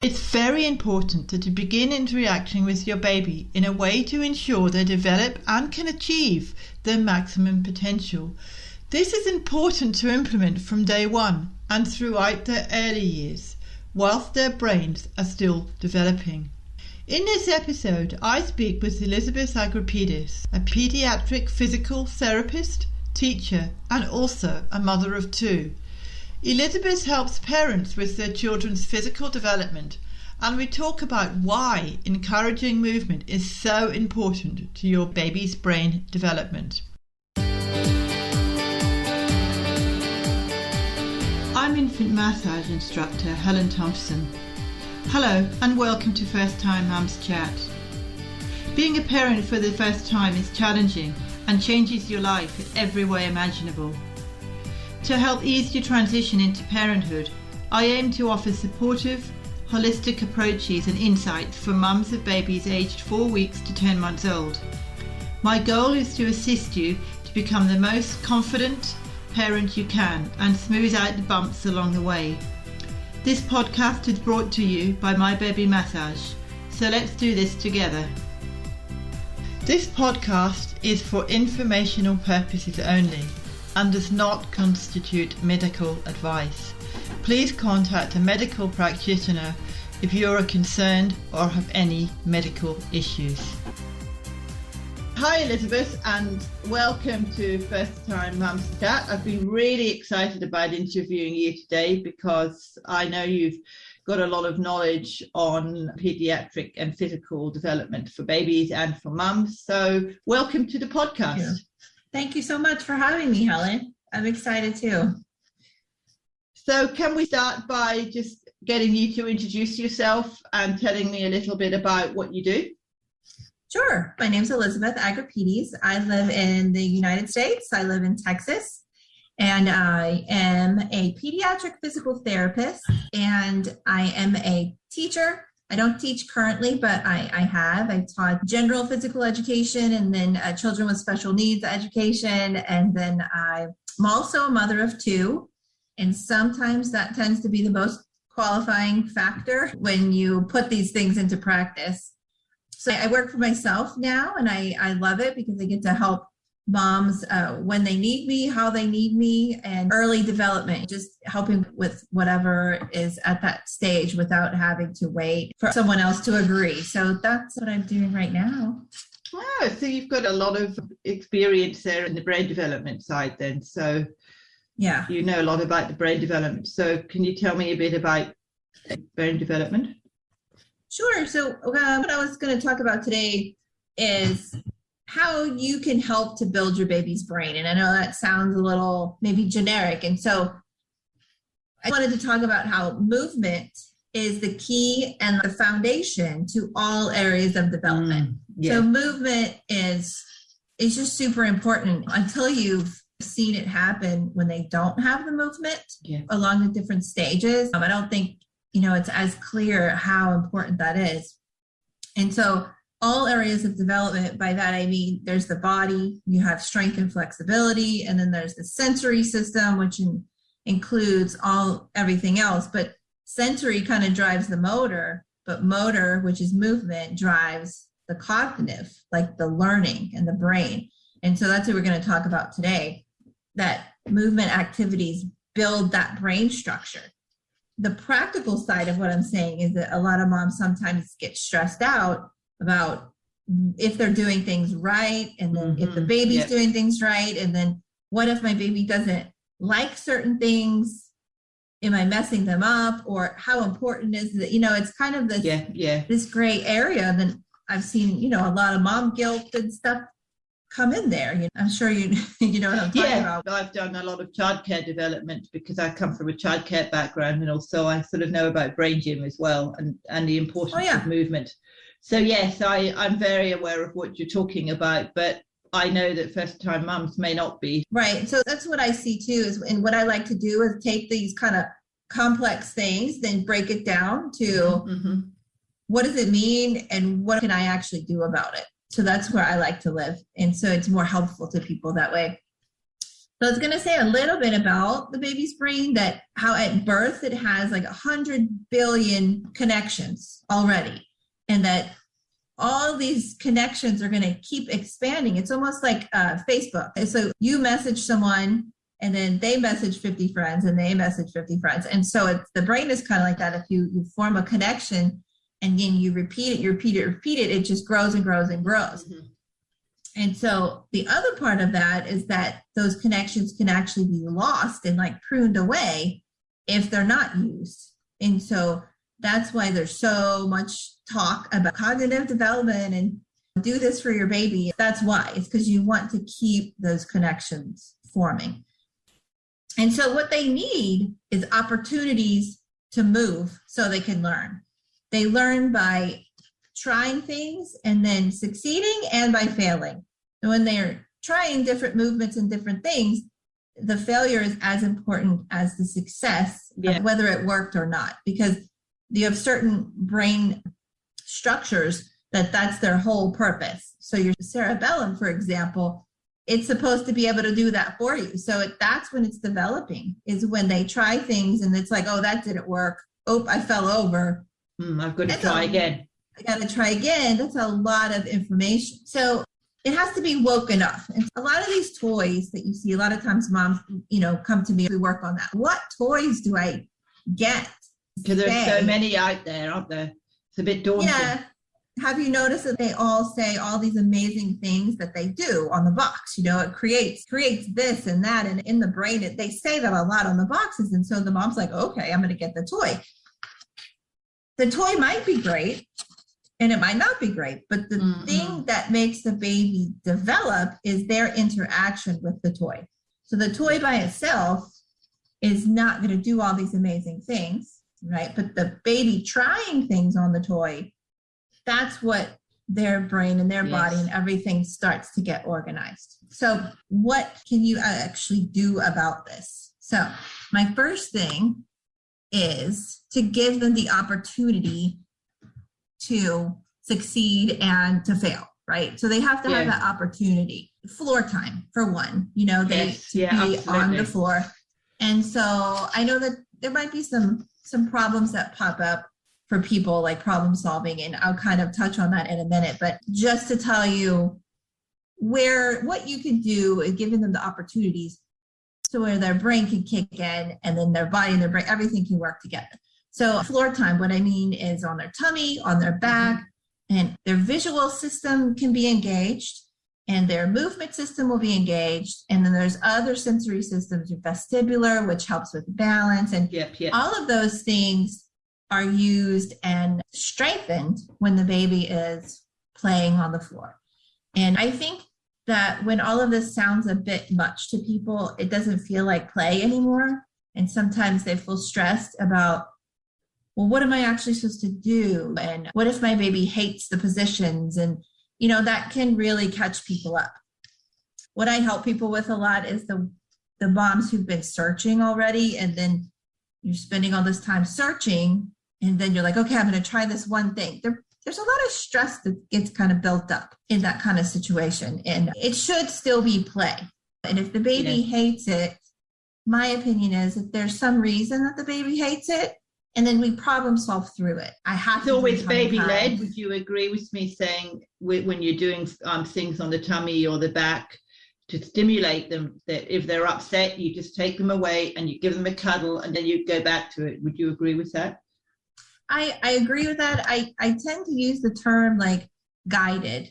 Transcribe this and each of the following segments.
It's very important that you begin interacting with your baby in a way to ensure they develop and can achieve their maximum potential. This is important to implement from day one and throughout their early years, whilst their brains are still developing. In this episode, I speak with Elizabeth Agrapidis, a pediatric physical therapist, teacher, and also a mother of two. Elizabeth helps parents with their children's physical development, and we talk about why encouraging movement is so important to your baby's brain development. I'm infant massage instructor Helen Thompson. Hello and welcome to First Time Mums Chat. Being a parent for the first time is challenging and changes your life in every way imaginable. To help ease your transition into parenthood, I aim to offer supportive, holistic approaches and insights for mums of babies aged 4 weeks to 10 months old. My goal is to assist you to become the most confident parent you can and smooth out the bumps along the way. This podcast is brought to you by My Baby Massage, so let's do this together. This podcast is for informational purposes only and does not constitute medical advice. Please contact a medical practitioner if you are concerned or have any medical issues. Hi Elizabeth, and welcome to First Time Mums Chat. I've been really excited about interviewing you today because I know you've got a lot of knowledge on pediatric and physical development for babies and for mums. So welcome to the podcast. Thank you so much for having me, Helen. I'm excited too. So can we start by just getting you to introduce yourself and telling me a little bit about what you do? Sure. My name's Elizabeth Agrapidis. I live in the United States. I live in Texas, and I am a pediatric physical therapist, and I am a teacher. I don't teach currently, but I have. I've taught general physical education and then children with special needs education, and then I'm also a mother of two, and sometimes that tends to be the most qualifying factor when you put these things into practice. So I work for myself now, and I love it because I get to help moms when they need me, how they need me, and early development, just helping with whatever is at that stage without having to wait for someone else to agree. So that's what I'm doing right now. Wow, so you've got a lot of experience there in the brain development side then. So yeah, you know a lot about the brain development. So can you tell me a bit about brain development? Sure. So what I was going to talk about today is how you can help to build your baby's brain. And I know that sounds a little maybe generic. And so I wanted to talk about how movement is the key and the foundation to all areas of development. Yeah. So movement is just super important until you've seen it happen when they don't have the movement along the different stages. I don't think it's as clear how important that is. And so all areas of development, by that I mean there's the body, you have strength and flexibility, and then there's the sensory system, which includes everything else. But sensory kind of drives the motor, but motor, which is movement, drives the cognitive, like the learning and the brain. And so that's what we're going to talk about today, that movement activities build that brain structure. The practical side of what I'm saying is that a lot of moms sometimes get stressed out about if they're doing things right, and then if the baby's doing things right, and then what if my baby doesn't like certain things? Am I messing them up? Or how important is that? It's kind of this this gray area. And then I've seen a lot of mom guilt and stuff come in there. I'm sure you know what I'm talking about. I've done a lot of childcare development because I come from a childcare background, and also I sort of know about brain gym as well, and the importance of movement. So yes, I'm very aware of what you're talking about, but I know that first time mums may not be. Right. So that's what I see too, and what I like to do is take these kind of complex things, then break it down to what does it mean and what can I actually do about it? So that's where I like to live. And so it's more helpful to people that way. So I was going to say a little bit about the baby's brain, that how at birth it has like 100 billion connections already, and that all these connections are going to keep expanding. It's almost like Facebook. So you message someone and then they message 50 friends and they message 50 friends. And so the brain is kind of like that. If you form a connection and then you repeat it, it just grows and grows and grows. Mm-hmm. And so the other part of that is that those connections can actually be lost and like pruned away if they're not used. And so that's why there's so much talk about cognitive development and do this for your baby. That's why. It's because you want to keep those connections forming. And so what they need is opportunities to move so they can learn. They learn by trying things and then succeeding, and by failing. And when they're trying different movements and different things, the failure is as important as the success, of whether it worked or not, because you have certain brain structures that's their whole purpose. So your cerebellum, for example, it's supposed to be able to do that for you. So that's when it's developing, is when they try things and it's like, oh, that didn't work. Oh, I fell over. I've got to try again. I got to try again. That's a lot of information. So it has to be woken up. And a lot of these toys that you see, a lot of times moms, come to me, we work on that. What toys do I get? Because there's so many out there, aren't there? It's a bit daunting. Yeah. Have you noticed that they all say all these amazing things that they do on the box? It creates this and that. And in the brain, they say that a lot on the boxes. And so the mom's like, okay, I'm going to get the toy. The toy might be great and it might not be great. But the thing that makes the baby develop is their interaction with the toy. So the toy by itself is not going to do all these amazing things, right? But the baby trying things on the toy, that's what their brain and their body and everything starts to get organized. So what can you actually do about this? So my first thing is to give them the opportunity to succeed and to fail, right? So they have to have that opportunity. Floor time, for one, be on the floor. And so I know that there might be some problems that pop up for people, like problem solving, and I'll kind of touch on that in a minute. But just to tell you what you can do is giving them the opportunities to where their brain can kick in, and then their body and their brain, everything can work together. So floor time, what I mean is on their tummy, on their back, and their visual system can be engaged, and their movement system will be engaged. And then there's other sensory systems, your vestibular, which helps with balance. And all of those things are used and strengthened when the baby is playing on the floor. And I think that when all of this sounds a bit much to people, it doesn't feel like play anymore. And sometimes they feel stressed about, well, what am I actually supposed to do? And what if my baby hates the positions? And, that can really catch people up. What I help people with a lot is the moms who've been searching already, and then you're spending all this time searching, and then you're like, okay, I'm going to try this one thing. There's a lot of stress that gets kind of built up in that kind of situation, and it should still be play. And if the baby hates it, my opinion is that there's some reason that the baby hates it, and then we problem solve through it. It's always baby led. Would you agree with me saying when you're doing things on the tummy or the back to stimulate them, that if they're upset, you just take them away and you give them a cuddle and then you go back to it? Would you agree with that? I agree with that. I tend to use the term like guided,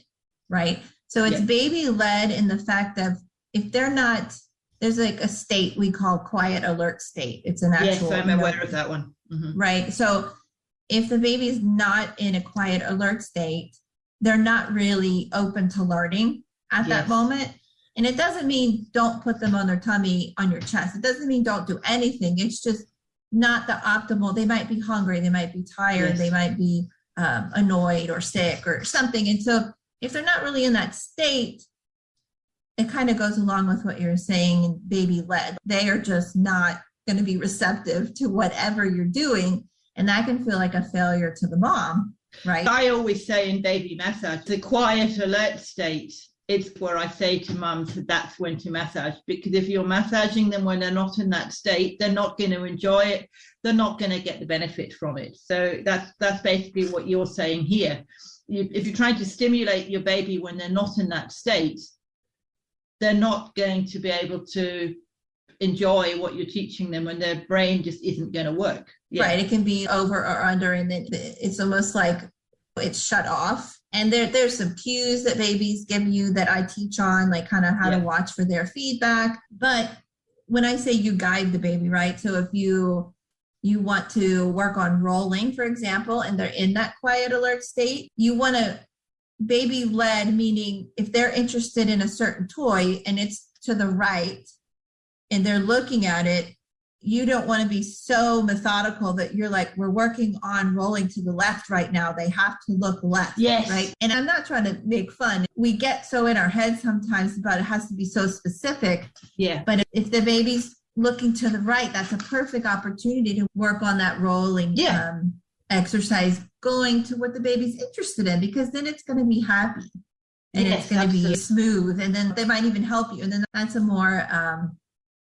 right? So it's baby led in the fact of if they're not, there's like a state we call quiet alert state. It's an actual. Yes, I'm aware of that one. Mm-hmm. Right. So if the baby is not in a quiet alert state, they're not really open to learning at that moment. And it doesn't mean don't put them on their tummy on your chest. It doesn't mean don't do anything. It's just not the optimal. They might be hungry. They might be tired. They might be annoyed or sick or something. And so if they're not really in that state, it kind of goes along with what you're saying in baby led. They are just not going to be receptive to whatever you're doing. And that can feel like a failure to the mom, right? I always say in baby massage, the quiet alert state it's where I say to mums that that's when to massage, because if you're massaging them when they're not in that state, they're not going to enjoy it. They're not going to get the benefit from it. So that's basically what you're saying here. If you're trying to stimulate your baby when they're not in that state, they're not going to be able to enjoy what you're teaching them, and their brain just isn't going to work. Yeah. Right. It can be over or under, and it's almost like it's shut off. And there's some cues that babies give you that I teach on, like kind of how to watch for their feedback. But when I say you guide the baby, right? So if you want to work on rolling, for example, and they're in that quiet alert state, you want to baby led, meaning if they're interested in a certain toy and it's to the right and they're looking at it, you don't want to be so methodical that you're like, we're working on rolling to the left right now. They have to look left. Yes. Right. And I'm not trying to make fun. We get so in our head sometimes about it has to be so specific. Yeah. But if the baby's looking to the right, that's a perfect opportunity to work on that rolling exercise, going to what the baby's interested in, because then it's going to be happy and it's going to be smooth. And then they might even help you. And then that's a more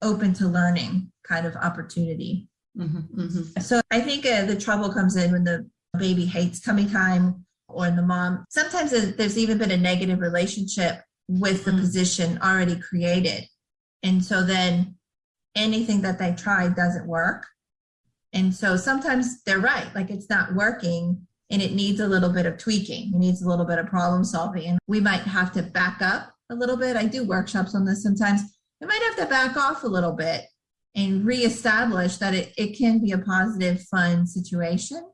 open to learning kind of opportunity. Mm-hmm, mm-hmm. So I think the trouble comes in when the baby hates tummy time, or the mom. Sometimes there's even been a negative relationship with the position already created. And so then anything that they try doesn't work. And so sometimes they're right, like it's not working and it needs a little bit of tweaking. It needs a little bit of problem solving. And we might have to back up a little bit. I do workshops on this sometimes. We might have to back off a little bit and reestablish that it can be a positive, fun situation.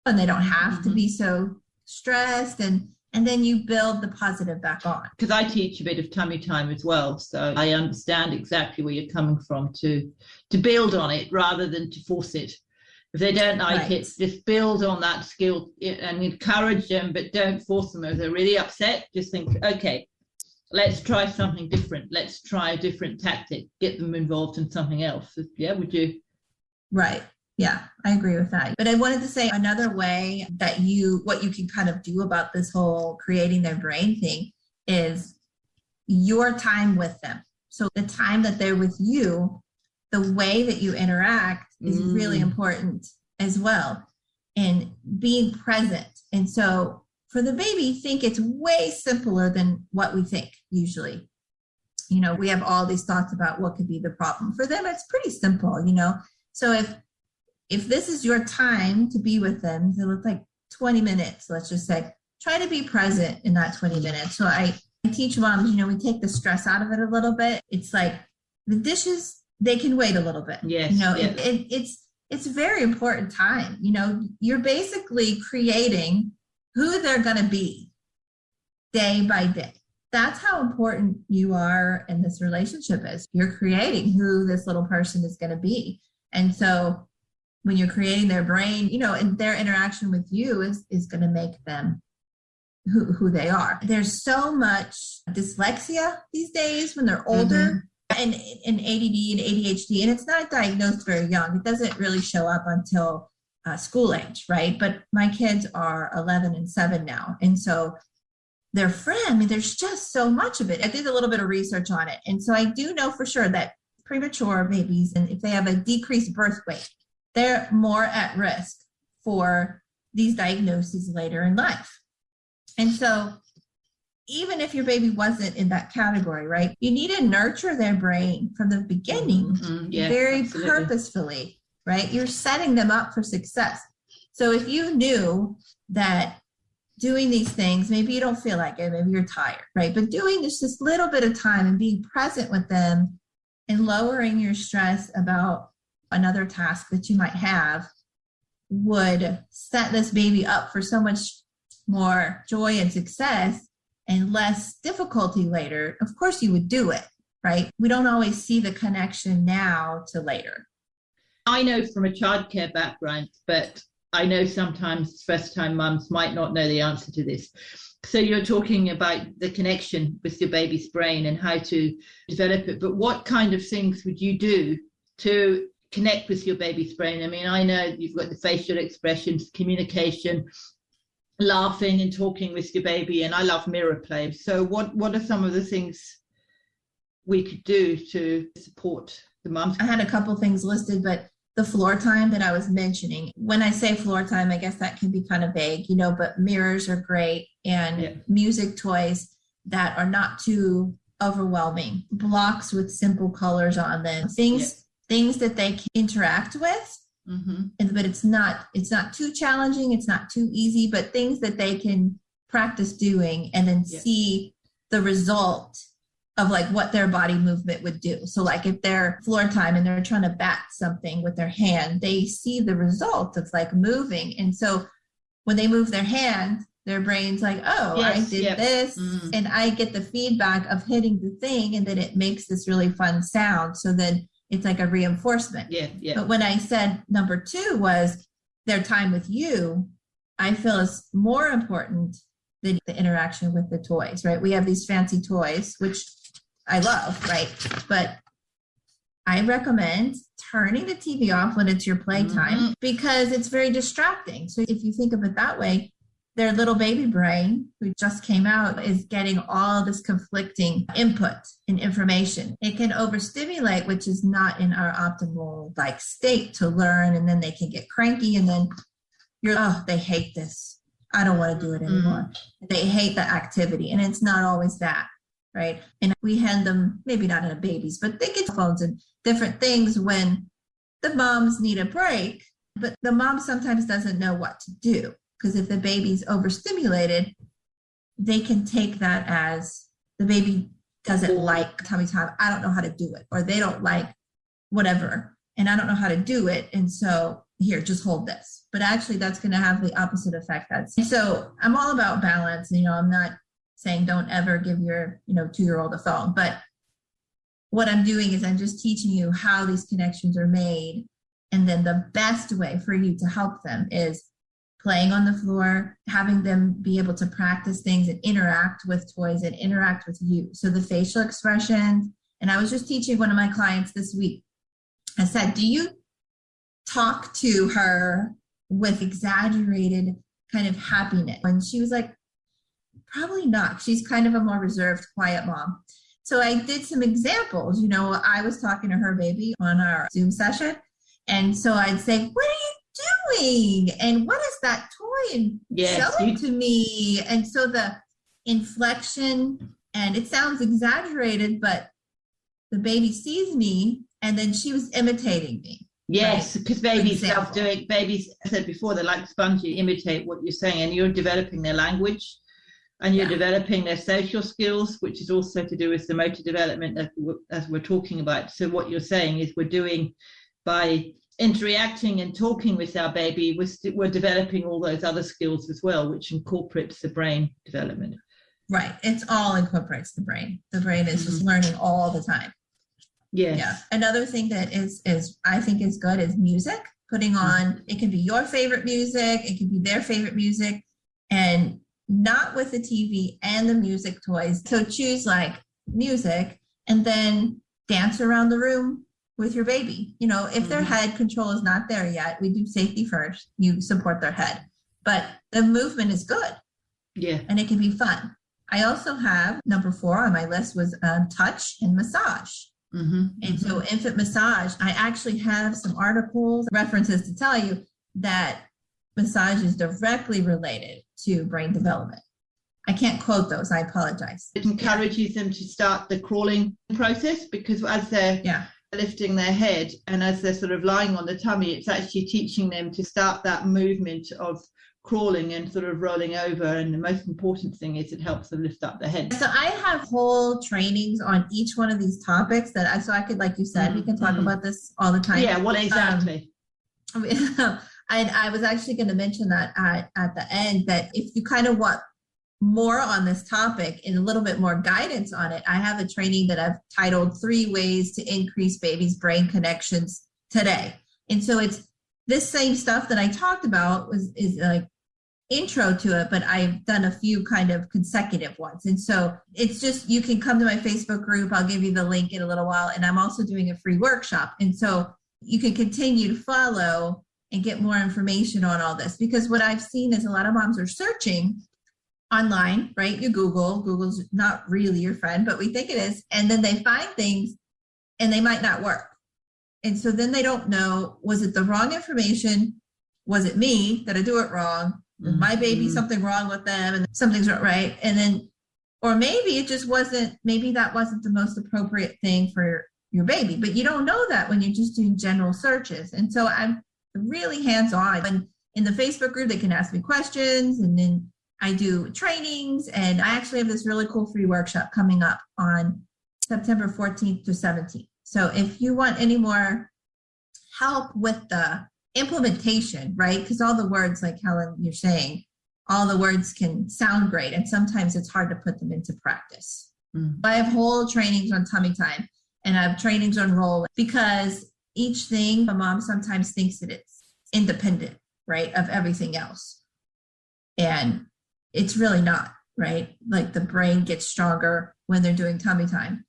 And they don't have to be so stressed. And then you build the positive back on. Because I teach a bit of tummy time as well. So I understand exactly where you're coming from to build on it rather than to force it. If they don't like it, just build on that skill and encourage them, but don't force them. If they're really upset, just think, okay, let's try something different. Let's try a different tactic. Get them involved in something else. Yeah, would you? Right. Yeah, I agree with that. But I wanted to say another way that what you can kind of do about this whole creating their brain thing is your time with them. So the time that they're with you, the way that you interact is really important as well. And being present. And so for the baby, think it's way simpler than what we think usually. You know, we have all these thoughts about what could be the problem. For them, it's pretty simple, you know. So if this is your time to be with them, so it's like 20 minutes, let's just say, try to be present in that 20 minutes. So I teach moms, you know, we take the stress out of it a little bit. It's like the dishes, they can wait a little bit. Yes. You know, it's a very important time. You know, you're basically creating who they're going to be day by day. That's how important you are in this relationship is. You're creating who this little person is going to be. And so when you're creating their brain, you know, and their interaction with you is going to make them who they are. There's so much dyslexia these days when they're older, and ADD and ADHD, and it's not diagnosed very young. It doesn't really show up until school age, right? But my kids are 11 and 7 now. And so their friend, I mean, there's just so much of it. I did a little bit of research on it. And so I do know for sure that premature babies, and if they have a decreased birth weight, they're more at risk for these diagnoses later in life. And so even if your baby wasn't in that category, right, you need to nurture their brain from the beginning, very absolutely. Purposefully, right? You're setting them up for success. So if you knew that doing these things, maybe you don't feel like it, maybe you're tired, right? But doing this little bit of time and being present with them and lowering your stress about another task that you might have would set this baby up for so much more joy and success and less difficulty later. Of course you would do it, right? We don't always see the connection now to later. I know from a childcare background, but I know sometimes first-time mums might not know the answer to this. So you're talking about the connection with your baby's brain and how to develop it, but what kind of things would you do to connect with your baby's brain? I mean, I know you've got the facial expressions, communication, laughing and talking with your baby, and I love mirror play. So what are some of the things we could do to support the mums? I had a couple things listed, but the floor time that I was mentioning, when I say floor time, I guess that can be kind of vague, but mirrors are great, and music toys that are not too overwhelming, blocks with simple colors on them, things that they can interact with. But it's not too challenging, it's not too easy, but things that they can practice doing and then see the result of like what their body movement would do. So like if they're floor time and they're trying to bat something with their hand, they see the result. It's like moving. And so when they move their hand, their brain's like, oh, I did this. And I get the feedback of hitting the thing, and then it makes this really fun sound. So then it's like a reinforcement. But when I said number 2 was their time with you, I feel is more important than the interaction with the toys, right? We have these fancy toys, which I love, right? But I recommend turning the TV off when it's your playtime because it's very distracting. So if you think of it that way, their little baby brain, who just came out, is getting all this conflicting input and information. It can overstimulate, which is not in our optimal state to learn. And then they can get cranky, and then they hate this. I don't want to do it anymore. They hate the activity. And it's not always that, right? And we hand them, maybe not in a baby's, but they get phones and different things when the moms need a break, but the mom sometimes doesn't know what to do. Because if the baby's overstimulated, they can take that as the baby doesn't like tummy time. I don't know how to do it, or they don't like whatever, and I don't know how to do it. And so here, just hold this. But actually, that's going to have the opposite effect. So I'm all about balance. I'm not saying don't ever give your 2-year-old a phone, but what I'm doing is I'm just teaching you how these connections are made, and then the best way for you to help them is playing on the floor, having them be able to practice things and interact with toys and interact with you. So the facial expressions, and I was just teaching one of my clients this week. I said, do you talk to her with exaggerated kind of happiness? And she was like, probably not. She's kind of a more reserved, quiet mom. So I did some examples. I was talking to her baby on our Zoom session. And so I'd say, what are you doing? And what is that toy? And show it to me. And so the inflection, and it sounds exaggerated, but the baby sees me, and then she was imitating me. Yes, because babies love doing, babies, I said before, they like spongy, imitate what you're saying, and you're developing their language, and you're developing their social skills, which is also to do with the motor development as we're talking about. So what you're saying is we're doing, by interacting and talking with our baby, we're developing all those other skills as well, which incorporates the brain development. Right. It's all incorporates the brain. The brain is just learning all the time. Yes. Yeah. Another thing that is I think is good is music. Putting on, it can be your favorite music, it can be their favorite music, and not with the TV and the music toys. So choose music, and then dance around the room with your baby. If their head control is not there yet, we do safety first. You support their head, but the movement is good. Yeah. And it can be fun. I also have number 4 on my list was touch and massage. And so infant massage, I actually have some articles, references to tell you that massage is directly related to brain development. I can't quote those. I apologize. It encourages them to start the crawling process, because as they're lifting their head and as they're sort of lying on the tummy, it's actually teaching them to start that movement of crawling and sort of rolling over. And the most important thing is it helps them lift up their head. So I have whole trainings on each one of these topics so I could, like you said, we can talk about this all the time. Yeah, well, exactly. I was actually going to mention that at the end, that if you kind of want more on this topic and a little bit more guidance on it, I have a training that I've titled 3 Ways to Increase Babies' Brain Connections Today. And so it's this same stuff that I talked about is like intro to it, but I've done a few kind of consecutive ones. And so it's just, you can come to my Facebook group. I'll give you the link in a little while. And I'm also doing a free workshop. And so you can continue to follow and get more information on all this. Because what I've seen is a lot of moms are searching online, right? You Google's not really your friend, but we think it is. And then they find things and they might not work. And so then they don't know, was it the wrong information? Was it me? Did I do it wrong? Mm-hmm. My baby, something wrong with them and something's not right. And then, or maybe it just wasn't, maybe that wasn't the most appropriate thing for your baby, but you don't know that when you're just doing general searches. And so I'm really hands-on. And in the Facebook group, they can ask me questions, and then I do trainings, and I actually have this really cool free workshop coming up on September 14th to 17th. So if you want any more help with the implementation, right? Because all the words, like Helen, you're saying, all the words can sound great, and sometimes it's hard to put them into practice. Mm-hmm. I have whole trainings on tummy time, and I have trainings on roll, because each thing a mom sometimes thinks that it's independent, right, of everything else. And it's really not, right? Like the brain gets stronger when they're doing tummy time,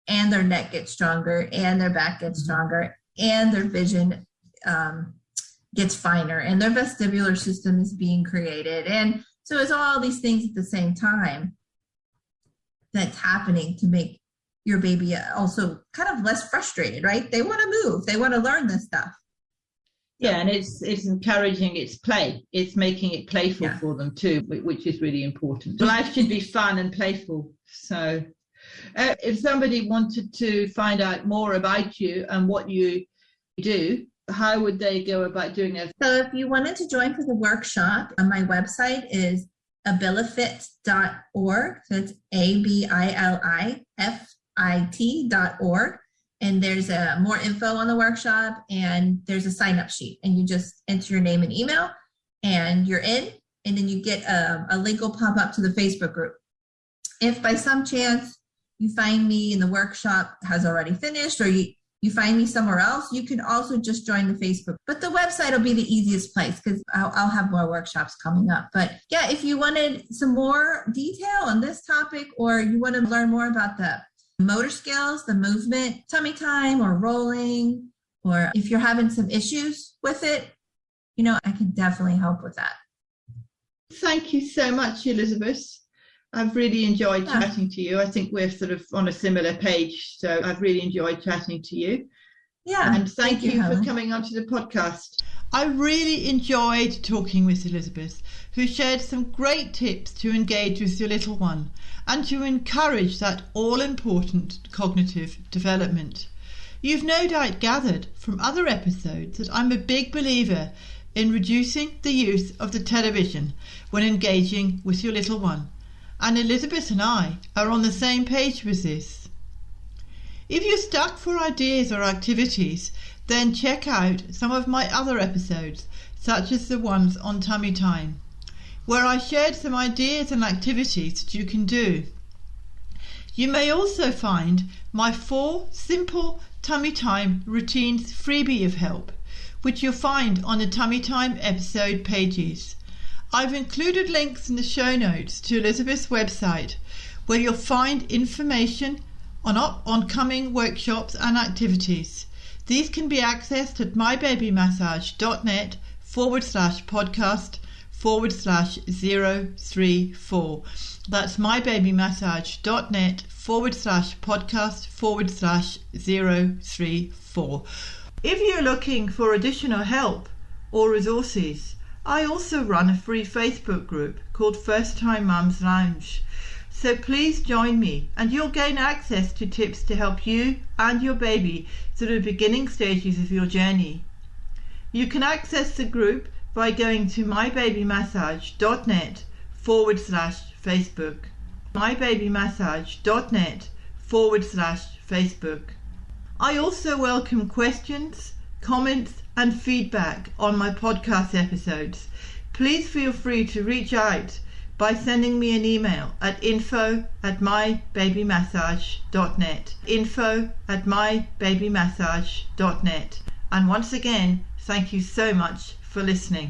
and their neck gets stronger, and their back gets stronger, and their vision gets finer, and their vestibular system is being created. And so it's all these things at the same time that's happening to make your baby also kind of less frustrated, right? They want to move. They want to learn this stuff. Yeah, and it's encouraging its play. It's making it playful for them too, which is really important. Life should be fun and playful. So if somebody wanted to find out more about you and what you do, how would they go about doing it? So if you wanted to join for the workshop, my website is abilifit.org. So it's ABILIFIT.org. And there's more info on the workshop, and there's a sign-up sheet, and you just enter your name and email, and you're in, and then you get a link will pop up to the Facebook group. If by some chance you find me and the workshop has already finished, or you find me somewhere else, you can also just join the Facebook. But the website will be the easiest place, because I'll have more workshops coming up. But yeah, if you wanted some more detail on this topic, or you want to learn more about the motor skills, the movement, tummy time, or rolling, or if you're having some issues with it, I can definitely help with that. Thank you so much, Elizabeth. I've really enjoyed chatting to you. I think we're sort of on a similar page, so I've really enjoyed chatting to you. Yeah. And thank you for coming onto the podcast. I really enjoyed talking with Elizabeth, who shared some great tips to engage with your little one and to encourage that all-important cognitive development. You've no doubt gathered from other episodes that I'm a big believer in reducing the use of the television when engaging with your little one. And Elizabeth and I are on the same page with this. If you're stuck for ideas or activities, then check out some of my other episodes, such as the ones on tummy time, where I shared some ideas and activities that you can do. You may also find my 4 simple tummy time routines freebie of help, which you'll find on the tummy time episode pages. I've included links in the show notes to Elizabeth's website, where you'll find information on coming workshops and activities. These can be accessed at mybabymassage.net/podcast/034. That's mybabymassage.net/podcast/034. If you're looking for additional help or resources, I also run a free Facebook group called First Time Mums Lounge. So please join me, and you'll gain access to tips to help you and your baby through the beginning stages of your journey. You can access the group by going to mybabymassage.net/Facebook. mybabymassage.net/Facebook. I also welcome questions, comments and feedback on my podcast episodes. Please feel free to reach out by sending me an email at info@mybabymassage.net. info@mybabymassage.net. And once again, thank you so much for listening.